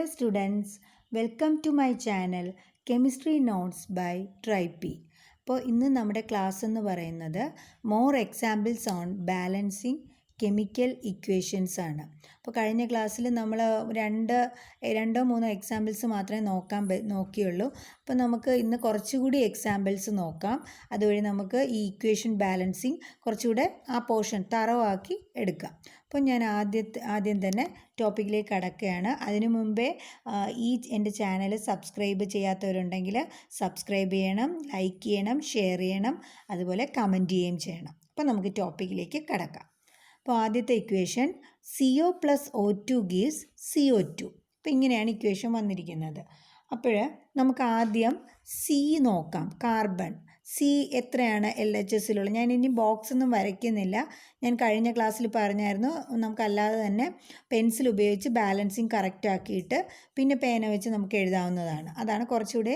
Hello students, welcome to my channel Chemistry Notes by Tripy. അപ്പോൾ ഇന്ന് നമ്മുടെ class എന്ന് പറയുന്നത് more examples on balancing chemical equations ആണ്. അപ്പോൾ കഴിഞ്ഞ ക്ലാസ്സിൽ നമ്മൾ രണ്ടോ മൂന്നോ എക്സാമ്പിൾസ് മാത്രമേ നോക്കിയുള്ളൂ. അപ്പോൾ നമുക്ക് ഇന്ന് കുറച്ചുകൂടി എക്സാമ്പിൾസ് നോക്കാം. അതുവഴി നമുക്ക് ഈ ഇക്വേഷൻ ബാലൻസിങ് കുറച്ചുകൂടെ ആ പോർഷൻ തറവാക്കി എടുക്കാം. അപ്പോൾ ഞാൻ ആദ്യം തന്നെ ടോപ്പിക്കിലേക്ക് കടക്കുകയാണ്. അതിനു മുമ്പേ എൻ്റെ ചാനൽ സബ്സ്ക്രൈബ് ചെയ്യാത്തവരുണ്ടെങ്കിൽ സബ്സ്ക്രൈബ് ചെയ്യണം, ലൈക്ക് ചെയ്യണം, ഷെയർ ചെയ്യണം, അതുപോലെ കമൻറ്റ് ചെയ്യുകയും ചെയ്യണം. അപ്പോൾ നമുക്ക് ടോപ്പിക്കിലേക്ക് കടക്കാം. അപ്പോൾ ആദ്യത്തെ ഇക്വേഷൻ CO+O2 ഗീവ്സ് CO2. അപ്പോൾ ഇങ്ങനെയാണ് ഇക്വേഷൻ വന്നിരിക്കുന്നത്. അപ്പോൾ നമുക്ക് ആദ്യം സി നോക്കാം. കാർബൺ സി എത്രയാണ് LHSലുള്ള? ഞാൻ ഇനി ബോക്സ് ഒന്നും വരയ്ക്കുന്നില്ല. ഞാൻ കഴിഞ്ഞ ക്ലാസ്സിൽ പറഞ്ഞായിരുന്നു നമുക്കല്ലാതെ തന്നെ പെൻസിൽ ഉപയോഗിച്ച് ബാലൻസിങ് കറക്റ്റ് ആക്കിയിട്ട് പിന്നെ പേന വെച്ച് നമുക്ക് എഴുതാവുന്നതാണ്. അതാണ് കുറച്ചുകൂടെ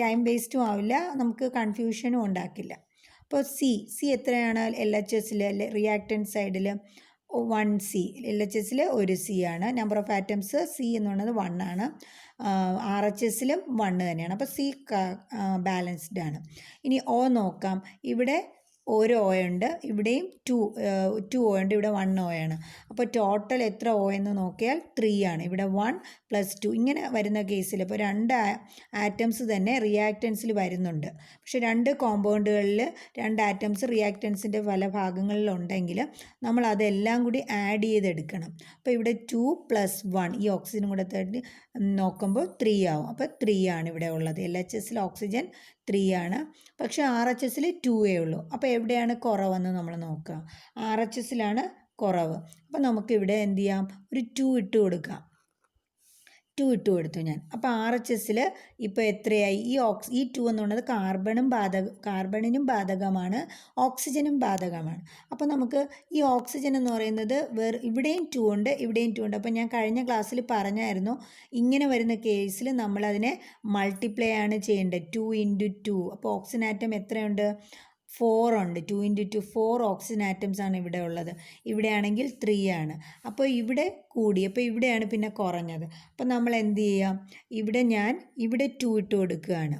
ടൈം വേസ്റ്റും ആവില്ല, നമുക്ക് കൺഫ്യൂഷനും ഉണ്ടാക്കില്ല. അപ്പോൾ സി എത്രയാണ് LHSൽ? റിയാക്റ്റൻറ്റ് സൈഡിൽ 1C, LHSൽ 1C ആണ്. നമ്പർ ഓഫ് ആറ്റംസ് സി എന്ന് പറയുന്നത് 1 ആണ്. RHSലും 1 തന്നെയാണ്. അപ്പോൾ സി ബാലൻസ്ഡ് ആണ്. ഇനി O നോക്കാം. ഇവിടെ ഒരു O ഉണ്ട്, ഇവിടെയും 2 O ഉണ്ട്, ഇവിടെ 1 O ആണ്. അപ്പോൾ ടോട്ടൽ എത്ര O എന്ന് നോക്കിയാൽ 3 ആണ്. ഇവിടെ 1 + 2 ഇങ്ങനെ വരുന്ന കേസിൽ ഇപ്പോൾ 2 ആറ്റംസ് തന്നെ റിയാക്റ്റൻസിൽ വരുന്നുണ്ട്. പക്ഷേ 2 കോമ്പൗണ്ടുകളിൽ 2 ആറ്റംസ് റിയാക്റ്റൻസിൻ്റെ പല ഭാഗങ്ങളിലുണ്ടെങ്കിൽ നമ്മൾ അതെല്ലാം കൂടി ആഡ് ചെയ്തെടുക്കണം. അപ്പോൾ ഇവിടെ 2 + 1 ഈ ഓക്സിജനും കൂടെ നോക്കുമ്പോൾ 3 ആവും. അപ്പോൾ 3 ആണ് ഇവിടെ ഉള്ളത്. LHSൽ ഓക്സിജൻ 3 ആണ്, പക്ഷേ RHSൽ 2 ഉള്ളൂ. അപ്പോൾ എവിടെയാണ് കുറവെന്ന് നമ്മൾ നോക്കുക. RHSലാണ് കുറവ്. അപ്പോൾ നമുക്കിവിടെ എന്ത് ചെയ്യാം, ഒരു 2 ഇട്ട് കൊടുക്കാം. 2 ഇട്ട് കൊടുത്തു ഞാൻ. അപ്പോൾ RHSൽ ഇപ്പോൾ എത്രയായി? ഈ 2 എന്ന് പറയുന്നത് കാർബണിനും ബാധകമാണ്, ഓക്സിജനും ബാധകമാണ്. അപ്പോൾ നമുക്ക് ഈ ഓക്സിജൻ എന്ന് പറയുന്നത് ഇവിടെയും 2 ഉണ്ട്, ഇവിടെയും 2 ഉണ്ട്. അപ്പോൾ ഞാൻ കഴിഞ്ഞ ക്ലാസ്സിൽ പറഞ്ഞായിരുന്നു ഇങ്ങനെ വരുന്ന കേസിൽ നമ്മളതിനെ മൾട്ടിപ്ലൈ ആണ് ചെയ്യേണ്ടത്. 2 × 2. അപ്പോൾ ഓക്സിജൻ ആറ്റം എത്രയുണ്ട്? 4 ഉണ്ട്. 2 × 2 4 ഓക്സിജൻ ആറ്റംസ് ആണ് ഇവിടെ ഉള്ളത്. ഇവിടെയാണെങ്കിൽ 3 ആണ്. അപ്പോൾ ഇവിടെ കൂടി, അപ്പോൾ ഇവിടെയാണ് പിന്നെ കുറഞ്ഞത്. അപ്പോൾ നമ്മൾ എന്ത് ചെയ്യാം, ഇവിടെ 2 ഇട്ട് കൊടുക്കുകയാണ്.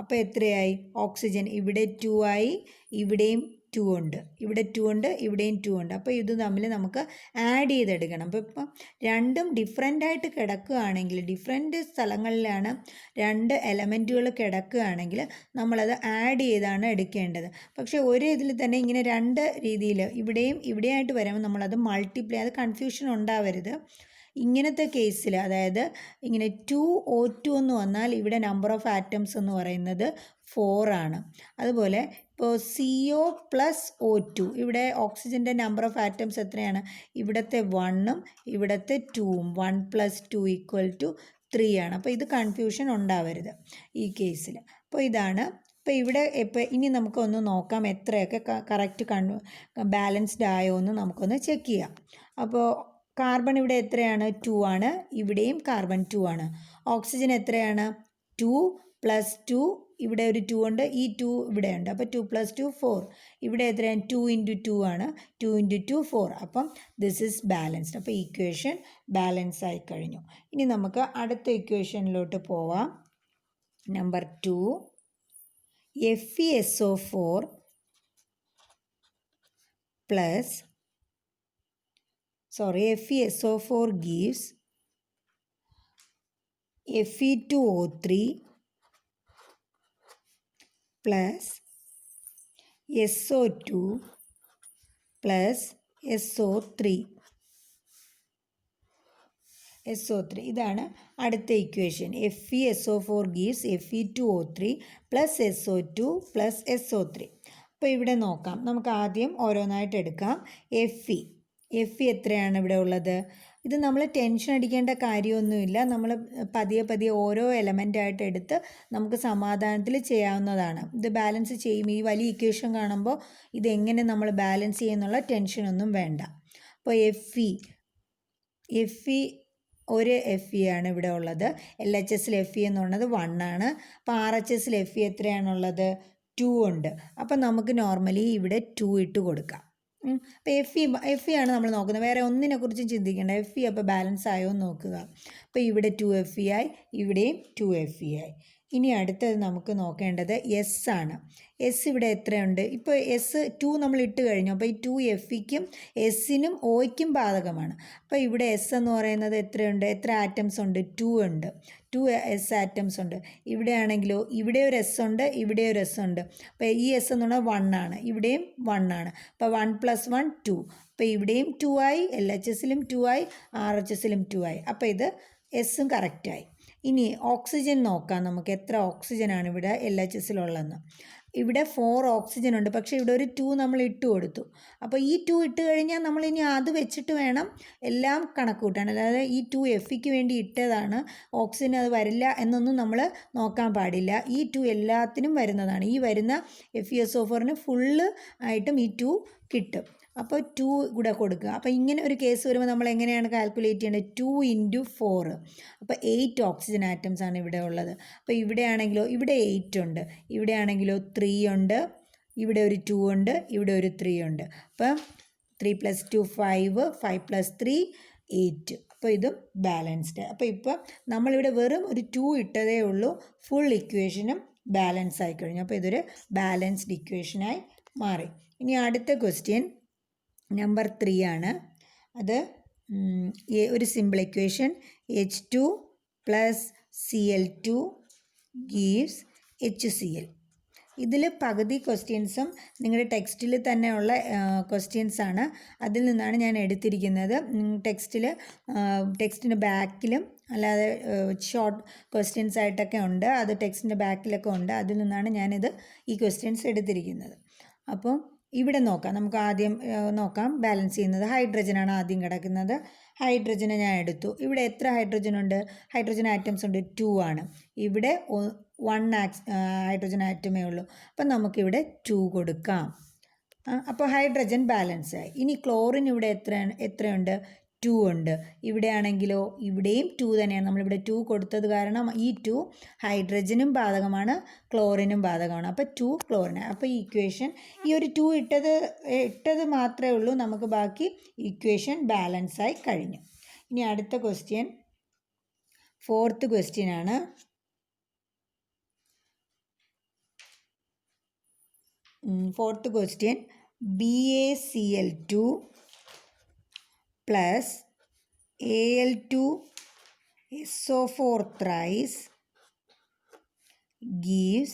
അപ്പോൾ എത്രയായി? ഓക്സിജൻ ഇവിടെ 2 ആയി, ഇവിടെയും 2 ഉണ്ട്, ഇവിടെ 2 ഉണ്ട്, ഇവിടെയും 2 ഉണ്ട്. അപ്പോൾ ഇത് തമ്മിൽ നമുക്ക് ആഡ് ചെയ്തെടുക്കണം. അപ്പോൾ ഇപ്പം രണ്ടും ഡിഫറെൻ്റ് ആയിട്ട് കിടക്കുകയാണെങ്കിൽ, ഡിഫറെൻറ്റ് സ്ഥലങ്ങളിലാണ് 2 എലമെൻറ്റുകൾ കിടക്കുകയാണെങ്കിൽ നമ്മളത് ആഡ് ചെയ്താണ് എടുക്കേണ്ടത്. പക്ഷേ ഒരു ഇതിൽ തന്നെ ഇങ്ങനെ 2 രീതിയിൽ ഇവിടെയായിട്ട് വരുമ്പോൾ നമ്മളത് മൾട്ടിപ്ലൈ, അത് കൺഫ്യൂഷൻ ഉണ്ടാവരുത്. ഇങ്ങനത്തെ കേസിൽ, അതായത് ഇങ്ങനെ 2O2 എന്ന് വന്നാൽ ഇവിടെ നമ്പർ ഓഫ് ആറ്റംസ് എന്ന് പറയുന്നത് 4 ആണ്. അതുപോലെ ഇപ്പോൾ CO+O2 ഇവിടെ ഓക്സിജൻ്റെ നമ്പർ ഓഫ് ആറ്റംസ് എത്രയാണ്? ഇവിടുത്തെ 1ഉം ഇവിടുത്തെ 2ഉം 1 + 2 = 3 ആണ്. അപ്പോൾ ഇത് കൺഫ്യൂഷൻ ഉണ്ടാവരുത് ഈ കേസിൽ. അപ്പോൾ ഇതാണ്. ഇപ്പോൾ ഇനി നമുക്കൊന്ന് നോക്കാം എത്രയൊക്കെ കറക്റ്റ് ബാലൻസ്ഡ് ആയോ എന്ന് നമുക്കൊന്ന് ചെക്ക് ചെയ്യാം. അപ്പോൾ കാർബൺ ഇവിടെ എത്രയാണ്? 2 ആണ്. ഇവിടെയും കാർബൺ 2 ആണ്. ഓക്സിജൻ എത്രയാണ്? 2 + 2, ഇവിടെ ഒരു 2 ഉണ്ട്, ഈ 2 ഇവിടെ ഉണ്ട്. അപ്പോൾ 2 + 2 4. ഇവിടെ എത്രയാണ്? 2 × 2 ആണ്. 2 × 2 4. അപ്പം ദിസ് ഈസ് ബാലൻസ്ഡ്. അപ്പോൾ ഇക്വേഷൻ ബാലൻസ് ആയി കഴിഞ്ഞു. ഇനി നമുക്ക് അടുത്ത ഇക്വേഷനിലോട്ട് പോവാം. Number 2, FeSO4 gives Fe2O3 plus SO2 plus SO3. ഇതാണ് അടുത്ത equation. FeSO4 gives Fe2O3 plus SO2 plus SO3. അപ്പോൾ ഇവിടെ നോക്കാം. നമുക്ക് ആദ്യം ഓരോന്നായിട്ട് എടുക്കാം. Fe എത്രയാണ് ഇവിടെ ഉള്ളത്? ഇത് നമ്മൾ ടെൻഷൻ അടിക്കേണ്ട കാര്യമൊന്നുമില്ല. നമ്മൾ പതിയെ ഓരോ എലമെൻ്റായിട്ട് എടുത്ത് നമുക്ക് സമാധാനത്തിൽ ചെയ്യാവുന്നതാണ്. ഇത് ബാലൻസ് ചെയ്യും. ഈ വലിയ ഇക്വേഷൻ കാണുമ്പോൾ ഇതെങ്ങനെ നമ്മൾ ബാലൻസ് ചെയ്യുന്നുള്ള ടെൻഷനൊന്നും വേണ്ട. അപ്പോൾ Fe ഒരു Fe ആണ് ഇവിടെ ഉള്ളത്. LHSൽ Fe എന്ന് പറയുന്നത് 1 ആണ്. അപ്പോൾ RHSൽ Fe എത്രയാണുള്ളത്? 2 ഉണ്ട്. അപ്പം നമുക്ക് നോർമലി ഇവിടെ 2 ഇട്ട് കൊടുക്കാം. അപ്പോൾ എഫ് ഇ ആണ് നമ്മൾ നോക്കുന്നത്, വേറെ ഒന്നിനെക്കുറിച്ചും ചിന്തിക്കേണ്ട. എഫ് ഇ അപ്പോൾ ബാലൻസ് ആയോ എന്ന് നോക്കുക. അപ്പോൾ ഇവിടെ 2Fe ആയി, ഇവിടെയും 2Fe ആയി. ഇനി അടുത്തത് നമുക്ക് നോക്കേണ്ടത് എസ് ആണ്. എസ് ഇവിടെ എത്രയുണ്ട്? ഇപ്പോൾ എസ് 2 നമ്മൾ ഇട്ട് കഴിഞ്ഞു. അപ്പോൾ ഈ 2Feക്കും എസ്സിനും ഒയ്ക്കും ബാധകമാണ്. അപ്പോൾ ഇവിടെ എസ് എന്ന് പറയുന്നത് എത്രയുണ്ട്? എത്ര ആറ്റംസ് ഉണ്ട്? 2 ഉണ്ട്. 2 എസ് ആറ്റംസ് ഉണ്ട്. ഇവിടെ ആണെങ്കിലോ ഇവിടെ ഒരു എസ് ഉണ്ട്, ഇവിടെ ഒരു എസ് ഉണ്ട്. അപ്പോൾ ഈ എസ് എന്ന് പറഞ്ഞാൽ 1 ആണ്, ഇവിടെയും 1 ആണ്. അപ്പോൾ 1 + 1 2. അപ്പോൾ ഇവിടെയും 2 ആയി, LHSലും 2 ആയി, RHSലും 2 ആയി. അപ്പോൾ ഇത് എസ്സും കറക്റ്റായി. ഇനി ഓക്സിജൻ നോക്കാം നമുക്ക്, എത്ര ഓക്സിജനാണ് ഇവിടെ LHSലുള്ളതെന്ന്. ഇവിടെ 4 ഓക്സിജൻ ഉണ്ട്, പക്ഷേ ഇവിടെ ഒരു 2 നമ്മൾ ഇട്ട് കൊടുത്തു. അപ്പോൾ ഈ 2 ഇട്ട് കഴിഞ്ഞാൽ നമ്മൾ ഇനി അത് വെച്ചിട്ട് വേണം എല്ലാം കണക്ക് കൂട്ടാൻ. അതായത് ഈ 2Feക്ക് വേണ്ടി ഇട്ടതാണ്, ഓക്സിജൻ അത് വരില്ല എന്നൊന്നും നമ്മൾ നോക്കാൻ പാടില്ല. ഈ 2 എല്ലാത്തിനും വരുന്നതാണ്. ഈ വരുന്ന FeSO4ന് ഫുള്ള് ആയിട്ടും ഈ 2 കിട്ടും. അപ്പോൾ 2 കൂടെ കൊടുക്കുക. അപ്പോൾ ഇങ്ങനെ ഒരു കേസ് വരുമ്പോൾ നമ്മൾ എങ്ങനെയാണ് കാൽക്കുലേറ്റ് ചെയ്യേണ്ടത്? 2 × 4. അപ്പോൾ 8 ഓക്സിജൻ ആറ്റംസ് ആണ് ഇവിടെ ഉള്ളത്. അപ്പോൾ ഇവിടെ ആണെങ്കിലോ ഇവിടെ 8 ഉണ്ട്, ഇവിടെ ആണെങ്കിലോ 3 ഉണ്ട്, ഇവിടെ ഒരു 2 ഉണ്ട്, ഇവിടെ ഒരു 3 ഉണ്ട്. അപ്പം 3 + 2 5, 5 + 3 8. അപ്പോൾ ഇതും ബാലൻസ്ഡ്. അപ്പോൾ ഇപ്പോൾ നമ്മളിവിടെ വെറും ഒരു 2 ഇട്ടതേ ഉള്ളൂ, ഫുൾ ഇക്വേഷനും ബാലൻസ് ആയി കഴിഞ്ഞു. അപ്പോൾ ഇതൊരു ബാലൻസ്ഡ് ഇക്വേഷനായി മാറി. ഇനി അടുത്ത ക്വസ്റ്റ്യൻ നമ്പർ 3 ആണ്. അത് ഒരു simple equation, H2 + Cl2 gives HCl. ഇതിൽ പകുതി ക്വസ്റ്റ്യൻസും നിങ്ങളുടെ ടെക്സ്റ്റിൽ തന്നെയുള്ള ക്വസ്റ്റ്യൻസാണ്. അതിൽ നിന്നാണ് ഞാൻ എടുത്തിരിക്കുന്നത്. ടെക്സ്റ്റിൻ്റെ ബാക്കിലും അല്ലാതെ ഷോർട്ട് ക്വസ്റ്റ്യൻസ് ആയിട്ടൊക്കെ ഉണ്ട്, അത് ടെക്സ്റ്റിൻ്റെ ബാക്കിലൊക്കെ ഉണ്ട്. അതിൽ നിന്നാണ് ഈ ക്വസ്റ്റ്യൻസ് എടുത്തിരിക്കുന്നത്. അപ്പോൾ ഇവിടെ നോക്കാം, നമുക്ക് ആദ്യം നോക്കാം ബാലൻസ് ചെയ്യുന്നത്. ഹൈഡ്രജനാണ് ആദ്യം കിടക്കുന്നത്. ഹൈഡ്രജനെ ഞാൻ എടുത്തു. ഇവിടെ എത്ര ഹൈഡ്രജൻ ഉണ്ട്? ഹൈഡ്രജൻ ആറ്റംസ് ഉണ്ട്, 2 ആണ്. ഇവിടെ 1 ഹൈഡ്രജൻ ആറ്റമേ ഉള്ളൂ. അപ്പം നമുക്കിവിടെ 2 കൊടുക്കാം. അപ്പോൾ ഹൈഡ്രജൻ ബാലൻസ് ആയി. ഇനി ക്ലോറിൻ ഇവിടെ എത്രയുണ്ട്? 2 ഉണ്ട്. ഇവിടെ ആണെങ്കിലോ ഇവിടെയും 2 തന്നെയാണ്. നമ്മളിവിടെ 2 കൊടുത്തത് കാരണം ഈ 2 ഹൈഡ്രജനും ബാധകമാണ്, ക്ലോറിനും ബാധകമാണ്. അപ്പോൾ 2 ക്ലോറിന്. അപ്പോൾ ഈ ഇക്വേഷൻ, ഈ ഒരു 2 ഇട്ടത് മാത്രമേ ഉള്ളൂ, നമുക്ക് ബാക്കി ഇക്വേഷൻ ബാലൻസ് ആയി കഴിഞ്ഞു. ഇനി അടുത്ത ക്വസ്റ്റ്യൻ, 4th ക്വസ്റ്റ്യൻ ആണ്. Fourth question, BaCl2 plus Al2SO4 thrice gives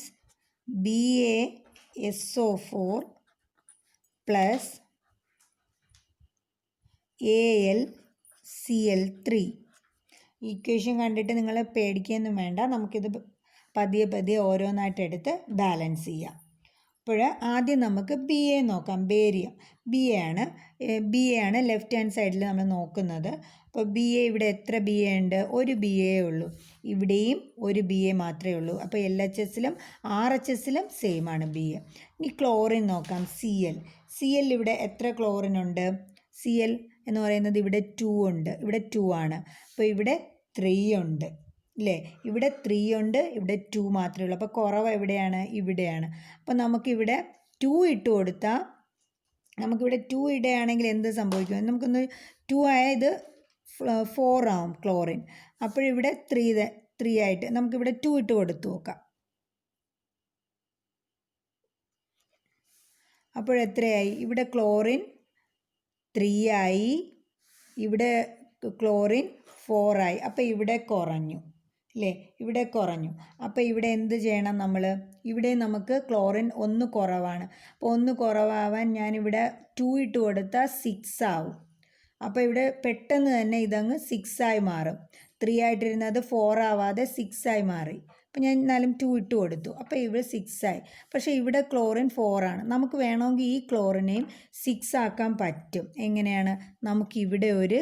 BaSO4 plus AlCl3. Equation കണ്ടിട്ട് നിങ്ങൾ പേടിക്കുകയൊന്നും വേണ്ട, നമുക്കിത് പതിയെ ഓരോന്നായിട്ട് എടുത്ത് ബാലൻസ് ചെയ്യാം. അപ്പോൾ ആദ്യം നമുക്ക് BA നോക്കാം. ബേരിയം BA ആണ് ലെഫ്റ്റ് ഹാൻഡ് സൈഡിൽ നമ്മൾ നോക്കുന്നത്. അപ്പോൾ BA ഇവിടെ എത്ര BA ഉണ്ട്? ഒരു BA ഉള്ളൂ. ഇവിടെയും ഒരു BA മാത്രമേ ഉള്ളൂ. അപ്പോൾ LHSലും RHSലും സെയിം ആണ് BA. ഇനി ക്ലോറിൻ നോക്കാം. CL ഇവിടെ എത്ര ക്ലോറിൻ ഉണ്ട്? CL എന്ന് പറയുന്നത് ഇവിടെ 2 ഉണ്ട്, ഇവിടെ 2 ആണ്. അപ്പോൾ ഇവിടെ 3 ഉണ്ട് അല്ലേ? ഇവിടെ 3 ഉണ്ട്, ഇവിടെ 2 മാത്രമേ ഉള്ളൂ. അപ്പോൾ കുറവ് എവിടെയാണ്? ഇവിടെയാണ്. അപ്പോൾ നമുക്കിവിടെ 2 ഇട്ട് കൊടുത്താൽ, നമുക്കിവിടെ 2 ഇടുകയാണെങ്കിൽ എന്ത് സംഭവിക്കും? നമുക്കൊന്ന് 2 ആയത് 4 ആവും ക്ലോറിൻ. അപ്പോഴിവിടെ 3 ആയിട്ട് നമുക്കിവിടെ 2 ഇട്ട് കൊടുത്തു നോക്കാം. അപ്പോഴെത്രയായി? ഇവിടെ ക്ലോറിൻ 3 ആയി, ഇവിടെ ക്ലോറിൻ 4 ആയി. അപ്പോൾ ഇവിടെ കുറഞ്ഞു അല്ലേ? ഇവിടെ കുറഞ്ഞു. അപ്പോൾ ഇവിടെ എന്ത് ചെയ്യണം നമ്മൾ? ഇവിടെ നമുക്ക് ക്ലോറിൻ 1 കുറവാണ്. അപ്പോൾ 1 കുറവാവാൻ ഞാനിവിടെ 2 ഇട്ട് കൊടുത്താൽ 6 ആവും. അപ്പോൾ ഇവിടെ പെട്ടെന്ന് തന്നെ ഇതങ്ങ് 6 ആയി മാറും. 3 ആയിട്ടിരുന്നത് 4 ആവാതെ 6 ആയി മാറി. അപ്പോൾ ഞാൻ എന്നാലും 2 ഇട്ട് കൊടുത്തു. അപ്പോൾ ഇവിടെ 6 ആയി. പക്ഷേ ഇവിടെ ക്ലോറിൻ 4 ആണ്. നമുക്ക് വേണമെങ്കിൽ ഈ ക്ലോറിനെയും 6 ആക്കാൻ പറ്റും. എങ്ങനെയാണ്? നമുക്കിവിടെ ഒരു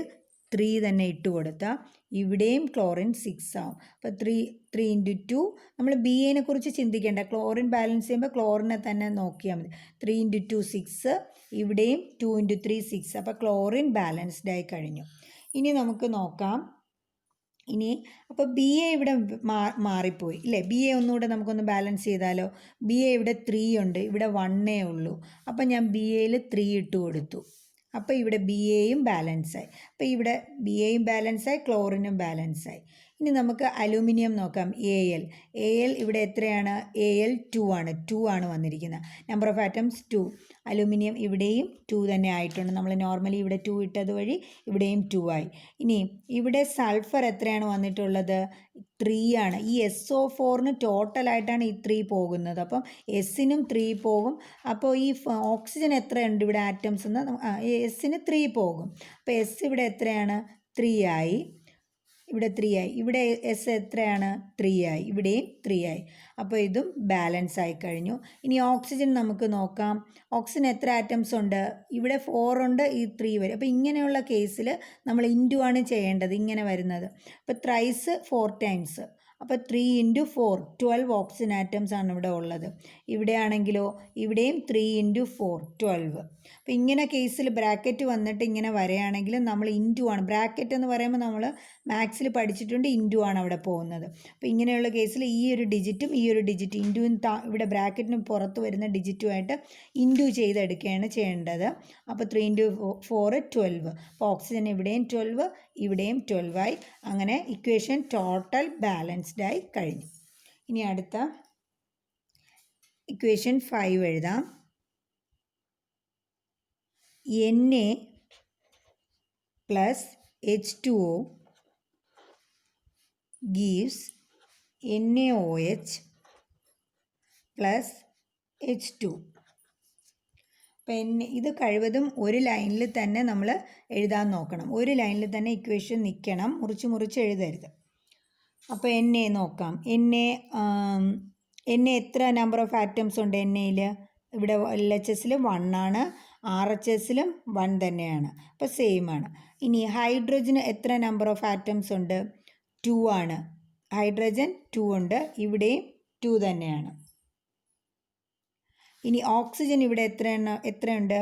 3 തന്നെ ഇട്ട് കൊടുത്താൽ ഇവിടെയും ക്ലോറിൻ 6 ആവും. അപ്പോൾ 3 × 2. നമ്മൾ BAനെ കുറിച്ച് ചിന്തിക്കേണ്ട, ക്ലോറിൻ ബാലൻസ് ചെയ്യുമ്പോൾ ക്ലോറിനെ തന്നെ നോക്കിയാൽ മതി. 3 × 2 6, ഇവിടെയും 2 × 3 6. അപ്പോൾ ക്ലോറിൻ ബാലൻസ്ഡ് ആയി കഴിഞ്ഞു. ഇനി നമുക്ക് നോക്കാം ഇനി അപ്പോൾ ബി എ ഇവിടെ മാറിപ്പോയി ഇല്ലേ? ബി എ ഒന്നുകൂടെ നമുക്കൊന്ന് ബാലൻസ് ചെയ്താലോ? ബി എ ഇവിടെ 3 ഉണ്ട്, ഇവിടെ 1 ഉള്ളൂ. അപ്പം ഞാൻ ബി എയിൽ 3 ഇട്ട് കൊടുത്തു. അപ്പോൾ ഇവിടെ ബി എയും ബാലൻസായി. അപ്പോൾ ഇവിടെ ബി എയും ബാലൻസായി, ക്ലോറിനും ബാലൻസായി. ഇനി നമുക്ക് അലൂമിനിയം നോക്കാം. എ എൽ ഇവിടെ എത്രയാണ്? എ എൽ 2 ആണ്, 2 ആണ് വന്നിരിക്കുന്നത്. Number of atoms 2. അലൂമിനിയം ഇവിടെയും 2 തന്നെ ആയിട്ടുണ്ട്. നമ്മൾ നോർമലി ഇവിടെ 2 ഇട്ടത് വഴി ഇവിടെയും 2 ആയി. ഇനി ഇവിടെ സൾഫർ എത്രയാണ് വന്നിട്ടുള്ളത്? 3 ആണ്. ഈ SO4ന് ടോട്ടലായിട്ടാണ് ഈ 3 പോകുന്നത്. അപ്പം എസ്സിനും 3 പോകും. അപ്പോൾ ഈ ഓക്സിജൻ എത്രയുണ്ട് ഇവിടെ ആറ്റംസ് എന്ന്? എസ്സിന് 3 പോകും. അപ്പോൾ എസ് ഇവിടെ എത്രയാണ്? 3 ആയി. ഇവിടെ 3 ആയി. ഇവിടെ എസ് എത്രയാണ്? 3 ആയി. ഇവിടെയും 3 ആയി. അപ്പോൾ ഇതും ബാലൻസ് ആയി കഴിഞ്ഞു. ഇനി ഓക്സിജൻ നമുക്ക് നോക്കാം. ഓക്സിജൻ എത്ര ആറ്റംസ് ഉണ്ട്? ഇവിടെ 4 ഉണ്ട്, ഈ 3 വരും. അപ്പോൾ ഇങ്ങനെയുള്ള കേസിൽ നമ്മൾ ഇൻറ്റു ആണ് ചെയ്യേണ്ടത്, ഇങ്ങനെ വരുന്നത്. അപ്പോൾ ത്രൈസ് 4 ടൈംസ്. അപ്പോൾ 3 × 4 12 ഓക്സിജൻ ആറ്റംസ് ആണ് ഇവിടെ ഉള്ളത്. ഇവിടെ ആണെങ്കിലോ ഇവിടെയും 3 × 4 12. അപ്പോൾ ഇങ്ങനെ കേസിൽ ബ്രാക്കറ്റ് വന്നിട്ട് ഇങ്ങനെ വരികയാണെങ്കിൽ നമ്മൾ ഇൻറ്റു ആണ്. ബ്രാക്കറ്റ് എന്ന് പറയുമ്പോൾ നമ്മൾ മാത്സിൽ പഠിച്ചിട്ടുണ്ട്, ഇൻറ്റു ആണ് അവിടെ പോകുന്നത്. അപ്പോൾ ഇങ്ങനെയുള്ള കേസിൽ ഈ ഒരു ഡിജിറ്റും ഈ ഒരു ഡിജിറ്റ് ഇൻറ്റുവിന് ഇവിടെ ബ്രാക്കറ്റിന് പുറത്ത് വരുന്ന ഡിജിറ്റുമായിട്ട് ഇൻറ്റു ചെയ്തെടുക്കുകയാണ് ചെയ്യേണ്ടത്. അപ്പോൾ 3 × 4 12. അപ്പോൾ ഓക്സിജൻ ഇവിടെയും 12 ഇവിടെയും 12 ആയി. അങ്ങനെ ഇക്വേഷൻ ടോട്ടൽ ബാലൻസ്ഡ് ആയി കഴിഞ്ഞു. ഇനി അടുത്ത ഇക്വേഷൻ 5 എഴുതാം. Na plus H2O gives NaOH plus H2. അപ്പം ഇത് കഴിവതും ഒരു ലൈനിൽ തന്നെ നമ്മൾ എഴുതാൻ നോക്കണം. ഒരു ലൈനിൽ തന്നെ ഇക്വേഷൻ നിൽക്കണം, മുറിച്ച് എഴുതരുത്. അപ്പോൾ Na നോക്കാം. Na എത്ര നമ്പർ ഓഫ് ആറ്റംസ് ഉണ്ട് എന്നയിൽ? ഇവിടെ LHSൽ 1 ആണ്, RHSലും 1 തന്നെയാണ്. അപ്പോൾ സെയിം ആണ്. ഇനി ഹൈഡ്രജന് എത്ര നമ്പർ ഓഫ് ആറ്റംസ് ഉണ്ട്? 2 ആണ്. ഹൈഡ്രജൻ 2 ഉണ്ട്, ഇവിടെയും 2 തന്നെയാണ്. ഇനി ഓക്സിജൻ ഇവിടെ എത്രയുണ്ട്?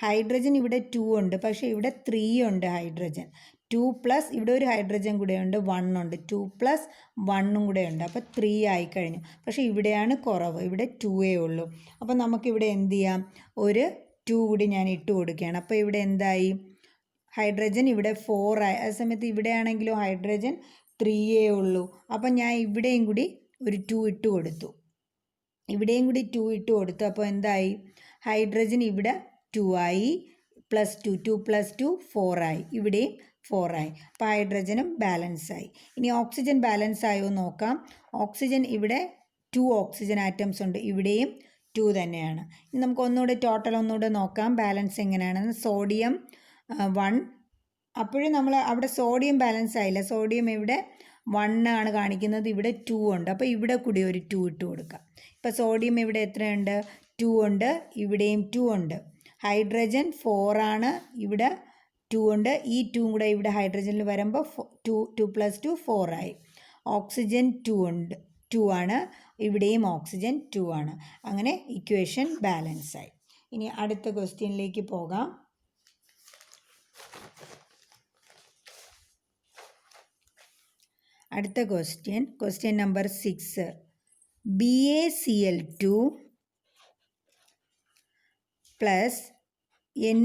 ഹൈഡ്രജൻ ഇവിടെ 2 ഉണ്ട്, പക്ഷേ ഇവിടെ 3 ഉണ്ട് ഹൈഡ്രജൻ. 2 പ്ലസ് ഇവിടെ ഒരു ഹൈഡ്രജൻ കൂടെ ഉണ്ട്, 1 ഉണ്ട്. 2 പ്ലസ് 1 കൂടെ ഉണ്ട്, അപ്പോൾ 3 ആയി കഴിഞ്ഞു. പക്ഷേ ഇവിടെയാണ് കുറവ്, ഇവിടെ 2 ഉള്ളൂ. അപ്പോൾ നമുക്കിവിടെ എന്ത് ചെയ്യാം? ഒരു 2 കൂടി ഞാൻ ഇട്ട് കൊടുക്കുകയാണ്. അപ്പോൾ ഇവിടെ എന്തായി? ഹൈഡ്രജൻ ഇവിടെ 4 ആയി. ആ സമയത്ത് ഇവിടെയാണെങ്കിലോ ഹൈഡ്രജൻ 3 ഉള്ളൂ. അപ്പം ഞാൻ ഇവിടെയും കൂടി ഒരു 2 ഇട്ട് കൊടുത്തു. ഇവിടെയും കൂടി 2 ഇട്ട് കൊടുത്തു. അപ്പോൾ എന്തായി? ഹൈഡ്രജൻ ഇവിടെ 2 ആയി, പ്ലസ് 2 2 പ്ലസ് 2 4 ആയി. ഇവിടെയും 4 ആയി. അപ്പോൾ ഹൈഡ്രജനും ബാലൻസ് ആയി. ഇനി ഓക്സിജൻ ബാലൻസ് ആയോ നോക്കാം. ഓക്സിജൻ ഇവിടെ 2 ഓക്സിജൻ ആറ്റംസ് ഉണ്ട്, ഇവിടെയും 2 തന്നെയാണ്. ഇനി നമുക്ക് ഒന്നുകൂടെ ടോട്ടൽ ഒന്നുകൂടെ നോക്കാം ബാലൻസ് എങ്ങനെയാണെന്ന്. സോഡിയം 1. അപ്പോഴും നമ്മൾ അവിടെ സോഡിയം ബാലൻസ് ആയില്ല. സോഡിയം ഇവിടെ 1 ആണ് കാണിക്കുന്നത്, ഇവിടെ 2 ഉണ്ട്. അപ്പോൾ ഇവിടെ കൂടി ഒരു 2 ഇട്ട് കൊടുക്കാം. ഇപ്പോൾ സോഡിയം ഇവിടെ എത്രയുണ്ട്? 2 ഉണ്ട്, ഇവിടെയും 2 ഉണ്ട്. ഹൈഡ്രജൻ 4 ആണ്, ഇവിടെ 2 ഉണ്ട്. ഈ 2 കൂടെ ഇവിടെ ഹൈഡ്രജനിൽ വരുമ്പോൾ 2 പ്ലസ് 2 4 ആയി. ഓക്സിജൻ 2 ഉണ്ട്, 2 ആണ്, ഇവിടെയും ഓക്സിജൻ 2 ആണ്. അങ്ങനെ ഇക്വേഷൻ ബാലൻസ് ആയി. ഇനി അടുത്ത ക്വസ്റ്റ്യനിലേക്ക് പോകാം. അടുത്ത question number 6. BaCl2 plus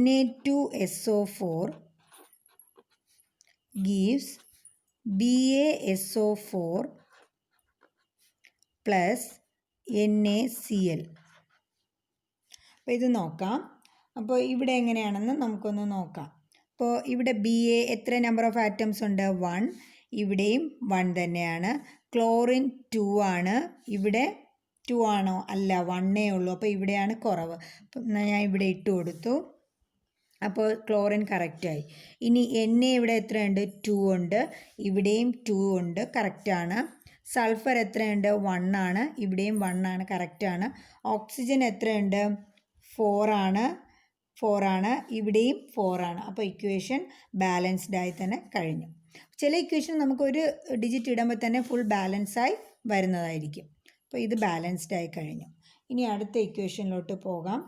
Na2SO4 gives BaSO4 plus NaCl. അപ്പോൾ ഇത് നോക്കാം. അപ്പോൾ ഇവിടെ എങ്ങനെയാണെന്ന് നമുക്കൊന്ന് നോക്കാം. അപ്പോൾ ഇവിടെ BA എത്ര നമ്പർ ഓഫ് ആറ്റംസ് ഉണ്ട്? 1. ഇവിടെയും 1 തന്നെയാണ്. ക്ലോറിൻ 2 ആണ്, ഇവിടെ 2 ആണോ? അല്ല, 1 ഉള്ളൂ. അപ്പോൾ ഇവിടെയാണ് കുറവ്. അപ്പം ഞാൻ ഇവിടെ ഇട്ട് കൊടുത്തു. അപ്പോൾ ക്ലോറിൻ കറക്റ്റായി. ഇനി Na ഇവിടെ എത്രയുണ്ട്? 2 ഉണ്ട്, ഇവിടെയും 2 ഉണ്ട്, കറക്റ്റാണ്. സൾഫർ എത്രയുണ്ട്? 1 ആണ്, ഇവിടെയും 1 ആണ്, കറക്റ്റാണ്. ഓക്സിജൻ എത്രയുണ്ട്? 4 ആണ്, ഇവിടെയും 4 ആണ്. അപ്പോൾ ഇക്വേഷൻ ബാലൻസ്ഡ് ആയി തന്നെ കഴിഞ്ഞു. ചില ഇക്വേഷൻ നമുക്കൊരു ഡിജിറ്റ് ഇടുമ്പോൾ തന്നെ ഫുൾ ബാലൻസായി വരുന്നതായിരിക്കും. അപ്പോൾ ഇത് ബാലൻസ്ഡ് ആയി കഴിഞ്ഞു. ഇനി അടുത്ത ഇക്വേഷനിലോട്ട് പോകാം.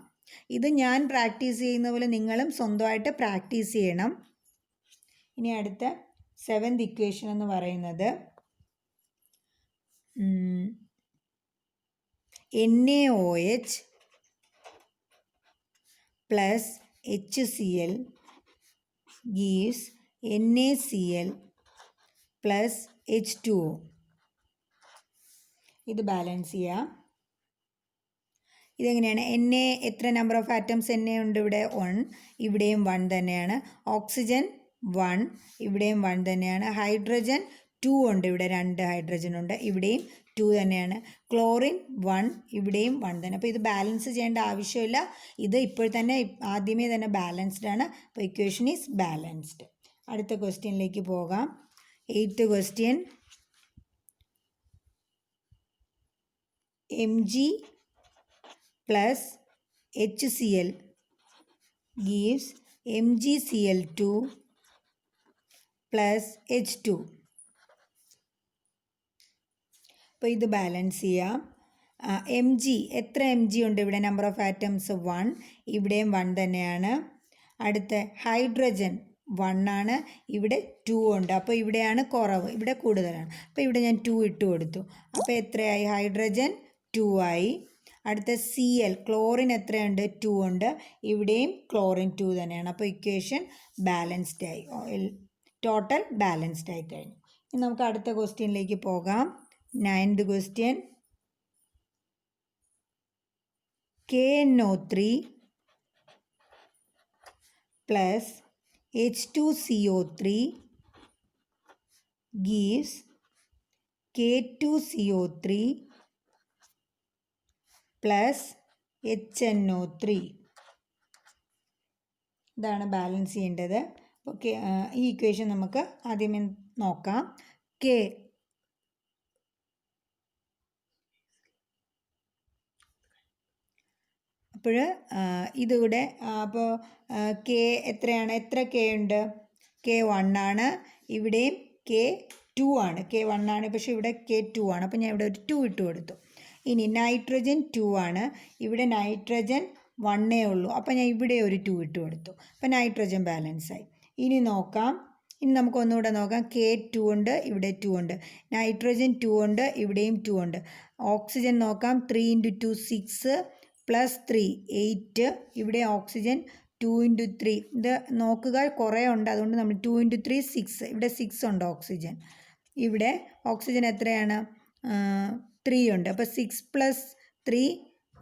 ഇത് ഞാൻ പ്രാക്ടീസ് ചെയ്യുന്ന പോലെ നിങ്ങളും സ്വന്തമായിട്ട് പ്രാക്ടീസ് ചെയ്യണം. ഇനി അടുത്ത 7th ഇക്വേഷൻ എന്ന് പറയുന്നത് NaOH plus HCl gives NaCl plus H2O. ഇത് ബാലൻസ് ചെയ്യാം. ഇതെങ്ങനെയാണ്? Na എത്ര നമ്പർ ഓഫ് ആറ്റംസ് Na ഉണ്ട്? ഇവിടെ 1, ഇവിടെയും 1 തന്നെയാണ്. ഓക്സിജൻ 1, ഇവിടെയും 1 തന്നെയാണ്. ഹൈഡ്രജൻ 2 ഉണ്ട്, ഇവിടെ 2 ഹൈഡ്രജൻ ഉണ്ട്, ഇവിടെയും 2 തന്നെയാണ്. ക്ലോറിൻ 1, ഇവിടെയും 1 തന്നെ. അപ്പോൾ ഇത് ബാലൻസ് ചെയ്യേണ്ട ആവശ്യമില്ല. ഇത് ഇപ്പോൾ തന്നെ ആദ്യമേ തന്നെ ബാലൻസ്ഡ് ആണ്. അപ്പോൾ ഇക്വേഷൻ ഈസ് ബാലൻസ്ഡ്. അടുത്ത ക്വസ്റ്റ്യനിലേക്ക് പോകാം. 8th question. Mg plus HCl gives MgCl2 plus H2. അപ്പോൾ ഇത് ബാലൻസ് ചെയ്യാം. Mg എത്ര Mg ഉണ്ട്? ഇവിടെ നമ്പർ ഓഫ് ആറ്റംസ് 1, ഇവിടെയും 1 തന്നെയാണ്. അടുത്ത ഹൈഡ്രജൻ 1 ആണ്, ഇവിടെ 2 ഉണ്ട്. അപ്പോൾ ഇവിടെയാണ് കുറവ്, ഇവിടെ കൂടുതലാണ്. അപ്പോൾ ഇവിടെ ഞാൻ 2 ഇട്ട് കൊടുത്തു. അപ്പോൾ എത്രയായി? ഹൈഡ്രജൻ 2 ആയി. അടുത്ത Cl ക്ലോറിൻ എത്രയുണ്ട്? 2 ഉണ്ട്, ഇവിടെയും ക്ലോറിൻ 2 തന്നെയാണ്. അപ്പോൾ ഇക്വേഷൻ ബാലൻസ്ഡ് ആയി, ടോട്ടൽ ബാലൻസ്ഡ് ആയി കഴിഞ്ഞു. ഇനി നമുക്ക് അടുത്ത ക്വസ്റ്റ്യനിലേക്ക് പോകാം. 9th question. KNO3 plus H2CO3 gives K2CO3 plus HNO3. ഇതാണ് ബാലൻസ് ചെയ്യേണ്ടത്. ഓക്കെ, ഈ ഇക്വേഷൻ നമുക്ക് ആദ്യമേ നോക്കാം. അപ്പോൾ ഇതിവിടെ അപ്പോൾ കെ എത്രയാണ്? എത്ര കെ ഉണ്ട്? K1 ആണ്, ഇവിടെയും K2 ആണ്. K1 ആണ്, പക്ഷേ ഇവിടെ K2 ആണ്. അപ്പോൾ ഞാൻ ഇവിടെ ഒരു 2 ഇട്ട് കൊടുത്തു. ഇനി നൈട്രജൻ 2 ആണ്, ഇവിടെ നൈട്രജൻ 1 ഉള്ളൂ. അപ്പോൾ ഞാൻ ഇവിടെ ഒരു 2 ഇട്ട് കൊടുത്തു. അപ്പോൾ നൈട്രജൻ ബാലൻസായി. ഇനി നോക്കാം. ഇനി നമുക്ക് ഒന്നുകൂടെ നോക്കാം. K2 ഉണ്ട്, ഇവിടെ 2 ഉണ്ട്. നൈട്രജൻ 2 ഉണ്ട്, ഇവിടെയും 2 ഉണ്ട്. ഓക്സിജൻ നോക്കാം. 3 × 2 6 പ്ലസ് 3 8. ഇവിടെ ഓക്സിജൻ 2 × 3. ഇത് നോക്കുക, കുറേ ഉണ്ട്, അതുകൊണ്ട് നമ്മൾ 2 × 3 6. ഇവിടെ 6 ഉണ്ട് ഓക്സിജൻ. ഇവിടെ ഓക്സിജൻ എത്രയാണ്? 3 ഉണ്ട്. അപ്പോൾ 6 + 3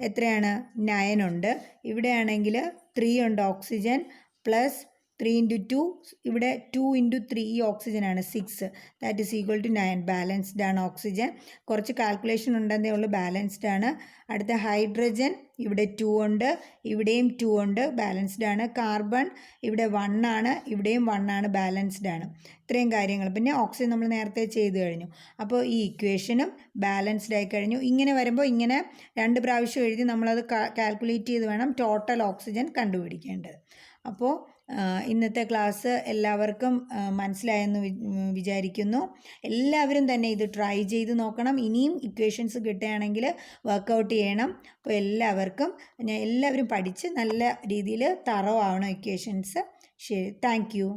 എത്രയാണ്? 9 ഉണ്ട്. ഇവിടെ ആണെങ്കിൽ 3 ഉണ്ട് ഓക്സിജൻ, പ്ലസ് 3 × 2, ഇവിടെ 2 × 3 ഈ ഓക്സിജനാണ് 6. That is equal to 9. Balanced ആണ് ഓക്സിജൻ. കുറച്ച് കാൽക്കുലേഷൻ ഉണ്ടെന്നേ ഉള്ളൂ, ബാലൻസ്ഡ് ആണ്. അടുത്ത ഹൈഡ്രജൻ ഇവിടെ 2 ഉണ്ട്, ഇവിടെയും 2 ഉണ്ട്, ബാലൻസ്ഡ് ആണ്. കാർബൺ ഇവിടെ 1 ആണ്, ഇവിടെയും 1 ആണ്, ബാലൻസ്ഡ് ആണ്. ഇത്രയും കാര്യങ്ങൾ. പിന്നെ ഓക്സിജൻ നമ്മൾ നേരത്തെ ചെയ്ത് കഴിഞ്ഞു. അപ്പോൾ ഈ ഇക്വേഷനും ബാലൻസ്ഡ് ആയി കഴിഞ്ഞു. ഇങ്ങനെ വരുമ്പോൾ ഇങ്ങനെ 2 പ്രാവശ്യം എഴുതി നമ്മളത് കാൽക്കുലേറ്റ് ചെയ്ത് വേണം ടോട്ടൽ ഓക്സിജൻ കണ്ടുപിടിക്കേണ്ടത്. അപ്പോൾ ഇന്നത്തെ ക്ലാസ് എല്ലാവർക്കും മനസ്സിലായെന്ന് വിചാരിക്കുന്നു. എല്ലാവരും തന്നെ ഇത് ട്രൈ ചെയ്ത് നോക്കണം. ഇനിയും ഇക്വേഷൻസ് കിട്ടുകയാണെങ്കിൽ വർക്കൗട്ട് ചെയ്യണം. അപ്പോൾ എല്ലാവരും പഠിച്ച് നല്ല രീതിയിൽ തറോ ആവണം ഇക്വേഷൻസ്. ശരി, താങ്ക് യു.